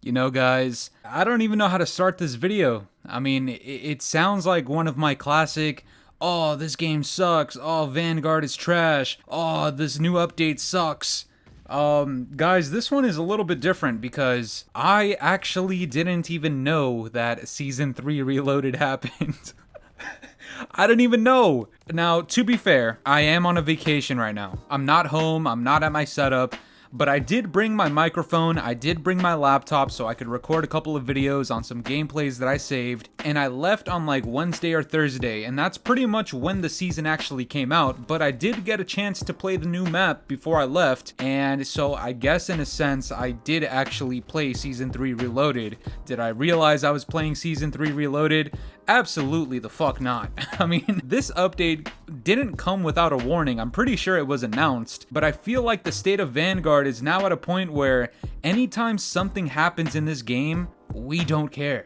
You know, guys, I don't even know how to start this video. I mean, it sounds like one of my classic, oh, this game sucks, oh, Vanguard is trash, oh, this new update sucks. Guys, this one is a little bit different because I actually didn't even know that Season 3 Reloaded happened. I didn't even know. Now, to be fair, I am on a vacation right now. I'm not home, I'm not at my setup, but I did bring my microphone, I did bring my laptop so I could record a couple of videos on some gameplays that I saved, and I left on like Wednesday or Thursday, and that's pretty much when the season actually came out, but I did get a chance to play the new map before I left, and so I guess in a sense I did actually play Season 3 Reloaded. Did I realize I was playing Season 3 Reloaded? Absolutely the fuck not. I mean, this update didn't come without a warning. I'm pretty sure it was announced, but I feel like the state of Vanguard is now at a point where anytime something happens in this game, we don't care.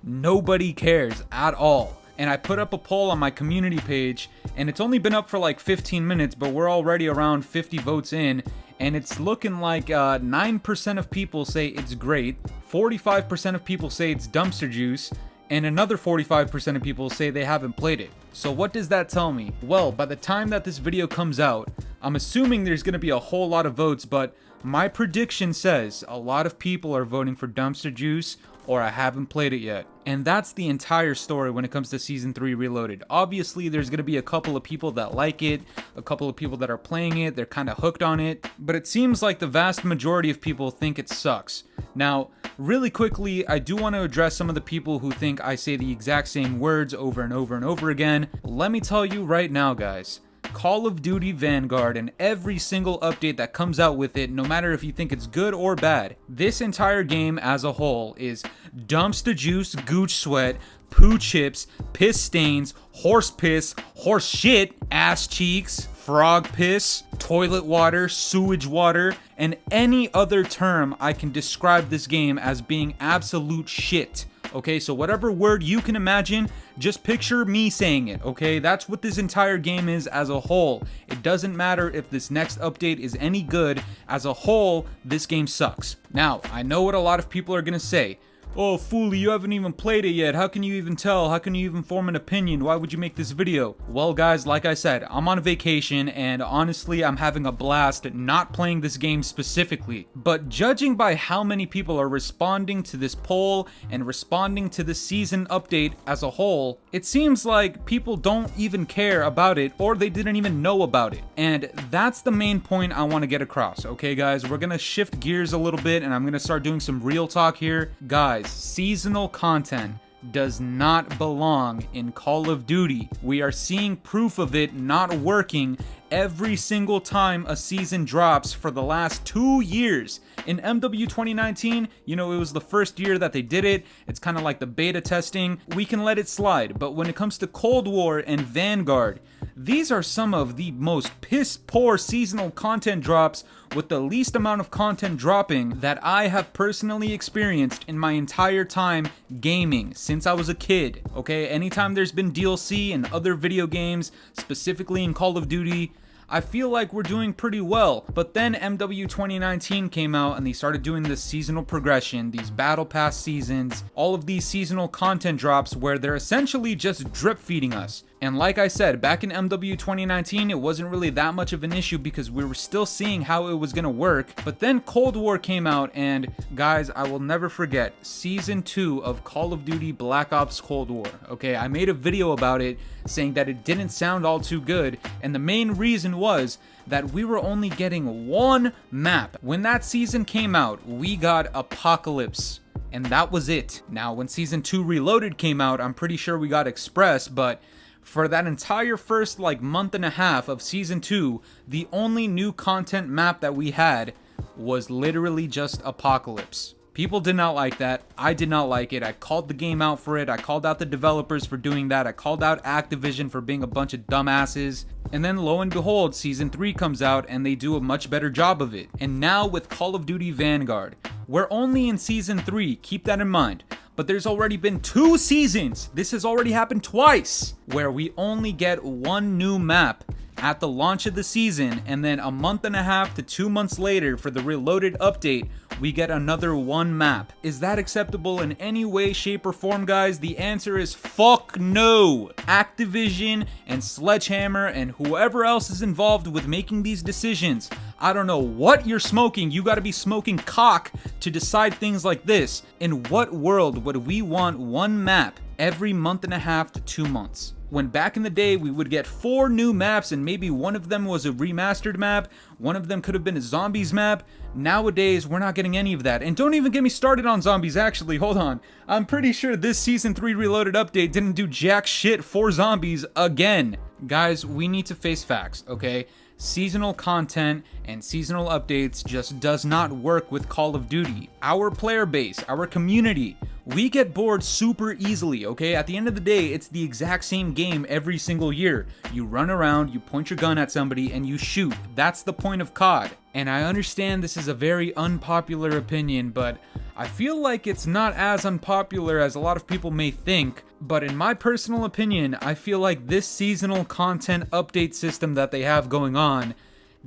Nobody cares at all. And I put up a poll on my community page, and it's only been up for like 15 minutes, but we're already around 50 votes in, and it's looking like 9% of people say it's great, 45% of people say it's dumpster juice, and another 45% of people say they haven't played it. So what does that tell me? Well, by the time that this video comes out, I'm assuming there's gonna be a whole lot of votes, but my prediction says a lot of people are voting for dumpster juice or I haven't played it yet. And that's the entire story when it comes to Season 3 Reloaded. Obviously, there's going to be a couple of people that like it, a couple of people that are playing it, they're kind of hooked on it, but it seems like the vast majority of people think it sucks. Now, really quickly, I do want to address some of the people who think I say the exact same words over and over and over again. Let me tell you right now, guys. Call of Duty Vanguard and every single update that comes out with it, no matter if you think it's good or bad, this entire game as a whole is dumpster juice, gooch sweat, poo chips, piss stains, horse piss, horse shit, ass cheeks, frog piss, toilet water, sewage water, and any other term I can describe this game as being absolute shit. Okay, so whatever word you can imagine, just picture me saying it, okay? That's what this entire game is as a whole. It doesn't matter if this next update is any good. As a whole, this game sucks. Now, I know what a lot of people are gonna say. Oh, Fooly, you haven't even played it yet. How can you even tell? How can you even form an opinion? Why would you make this video? Well, guys, like I said, I'm on vacation, and honestly, I'm having a blast not playing this game specifically. But judging by how many people are responding to this poll and responding to the season update as a whole, it seems like people don't even care about it, or they didn't even know about it. And that's the main point I want to get across, okay, guys? We're gonna shift gears a little bit, and I'm gonna start doing some real talk here. Guys, seasonal content does not belong in Call of Duty. We are seeing proof of it not working every single time a season drops for the last 2 years. In MW 2019, you know, it was the first year that they did it. It's kind of like the beta testing. We can let it slide. But when it comes to Cold War and Vanguard, these are some of the most piss poor seasonal content drops with the least amount of content dropping that I have personally experienced in my entire time gaming since I was a kid. Okay, anytime there's been DLC in other video games, specifically in Call of Duty, I feel like we're doing pretty well. But then MW 2019 came out and they started doing this seasonal progression, these battle pass seasons, all of these seasonal content drops where they're essentially just drip feeding us. And like I said, back in MW 2019, it wasn't really that much of an issue because we were still seeing how it was gonna work. But then Cold War came out, and guys, I will never forget Season 2 of Call of Duty Black Ops Cold War. Okay, I made a video about it saying that it didn't sound all too good, and the main reason was that we were only getting one map. When that season came out, we got Apocalypse, and that was it. Now, when Season 2 Reloaded came out, I'm pretty sure we got Express, but for that entire first like month and a half of Season 2, the only new content map that we had was literally just Apocalypse. People did not like that. I did not like it. I called the game out for it. I called out the developers for doing that. I called out Activision for being a bunch of dumbasses. And then lo and behold, Season 3 comes out and they do a much better job of it. And now with Call of Duty Vanguard, we're only in Season 3, keep that in mind. But there's already been 2 seasons, this has already happened twice, where we only get one new map at the launch of the season, and then a month and a half to 2 months later for the Reloaded update, we get another one map. Is that acceptable in any way, shape, or form, guys? The answer is fuck no. Activision and Sledgehammer and whoever else is involved with making these decisions, I don't know what you're smoking. You gotta be smoking cock to decide things like this. In what world would we want one map every month and a half to 2 months? When back in the day we would get 4 new maps and maybe one of them was a remastered map, one of them could have been a zombies map. Nowadays we're not getting any of that. And don't even get me started on zombies, actually, hold on. I'm pretty sure this Season 3 Reloaded update didn't do jack shit for zombies again. Guys, we need to face facts, okay? Seasonal content and seasonal updates just does not work with Call of Duty. Our player base, our community, we get bored super easily, okay? At the end of the day, it's the exact same game every single year. You run around, you point your gun at somebody, and you shoot. That's the point of COD. And I understand this is a very unpopular opinion, but I feel like it's not as unpopular as a lot of people may think. But in my personal opinion, I feel like this seasonal content update system that they have going on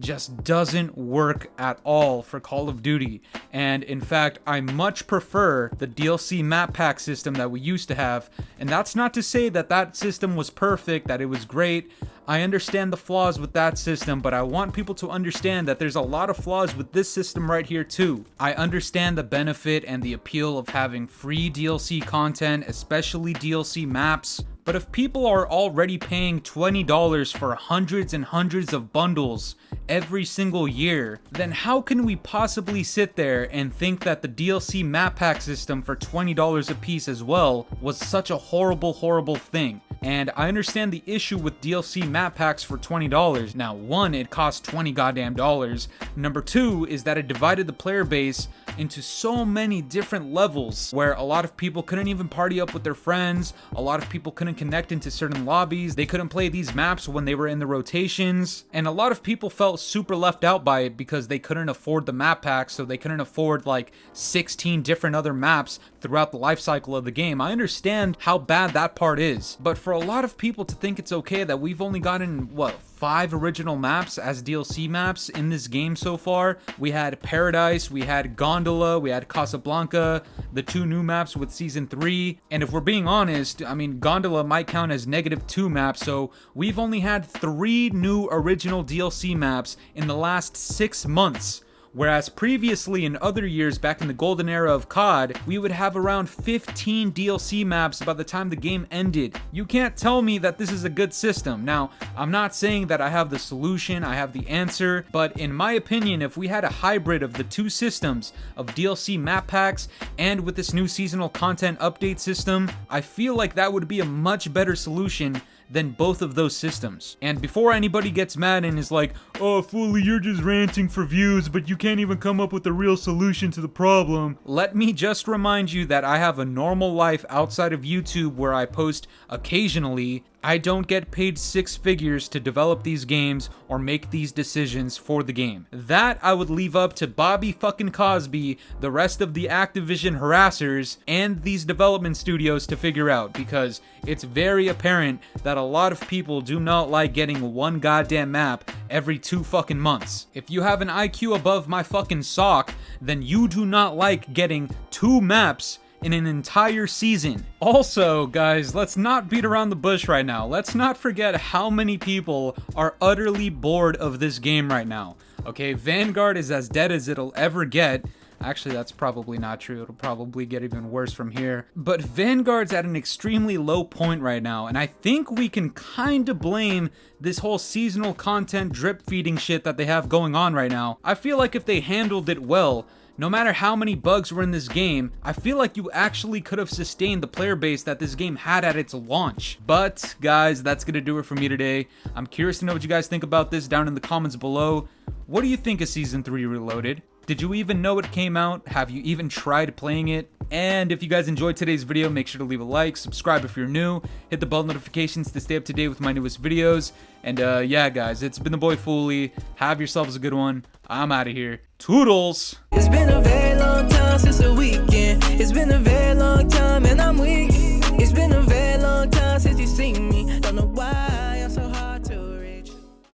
just doesn't work at all for Call of Duty. And in fact, I much prefer the DLC map pack system that we used to have. And that's not to say that that system was perfect, that it was great. I understand the flaws with that system, but I want people to understand that there's a lot of flaws with this system right here too. I understand the benefit and the appeal of having free DLC content, especially DLC maps. But if people are already paying $20 for hundreds and hundreds of bundles every single year, then how can we possibly sit there and think that the DLC map pack system for $20 a piece as well was such a horrible, horrible thing? And I understand the issue with DLC map packs for $20. Now, one, it cost $20 goddamn dollars. Number two is that it divided the player base into so many different levels where a lot of people couldn't even party up with their friends. A lot of people couldn't connect into certain lobbies. They couldn't play these maps when they were in the rotations. And a lot of people felt super left out by it because they couldn't afford the map packs, so they couldn't afford like 16 different other maps throughout the life cycle of the game. I understand how bad that part is, but for a lot of people to think it's okay that we've only gotten, what, 5 original maps as DLC maps in this game so far. We had Paradise, we had Gondola, we had Casablanca, the 2 new maps with Season 3. And if we're being honest, I mean, Gondola might count as -2 maps, so we've only had 3 new original DLC maps in the last 6 months. Whereas previously in other years back in the golden era of COD, we would have around 15 DLC maps by the time the game ended. You can't tell me that this is a good system. Now, I'm not saying that I have the solution, I have the answer, but in my opinion, if we had a hybrid of the 2 systems of DLC map packs and with this new seasonal content update system, I feel like that would be a much better solution than both of those systems. And before anybody gets mad and is like, oh, Fooly, you're just ranting for views, but you can't even come up with a real solution to the problem, let me just remind you that I have a normal life outside of YouTube where I post occasionally. I don't get paid 6 figures to develop these games or make these decisions for the game. That I would leave up to Bobby fucking Cosby, the rest of the Activision harassers, and these development studios to figure out, because it's very apparent that a lot of people do not like getting one goddamn map every 2 fucking months. If you have an IQ above my fucking sock, then you do not like getting 2 maps in an entire season. Also, guys, let's not beat around the bush right now. Let's not forget how many people are utterly bored of this game right now. Okay, Vanguard is as dead as it'll ever get. Actually, that's probably not true. It'll probably get even worse from here. But Vanguard's at an extremely low point right now, and I think we can kind of blame this whole seasonal content drip feeding shit that they have going on right now. I feel like if they handled it well, no matter how many bugs were in this game, I feel like you actually could have sustained the player base that this game had at its launch. But, guys, that's gonna do it for me today. I'm curious to know what you guys think about this down in the comments below. What do you think of Season 3 Reloaded? Did you even know it came out? Have you even tried playing it? And if you guys enjoyed today's video, make sure to leave a like, subscribe if you're new, hit the bell notifications to stay up to date with my newest videos. And yeah, guys, it's been the boy Fooly. Have yourselves a good one. I'm out of here. Toodles! It's been a very long time since the weekend. It's been a very long time and I'm weak. It's been a very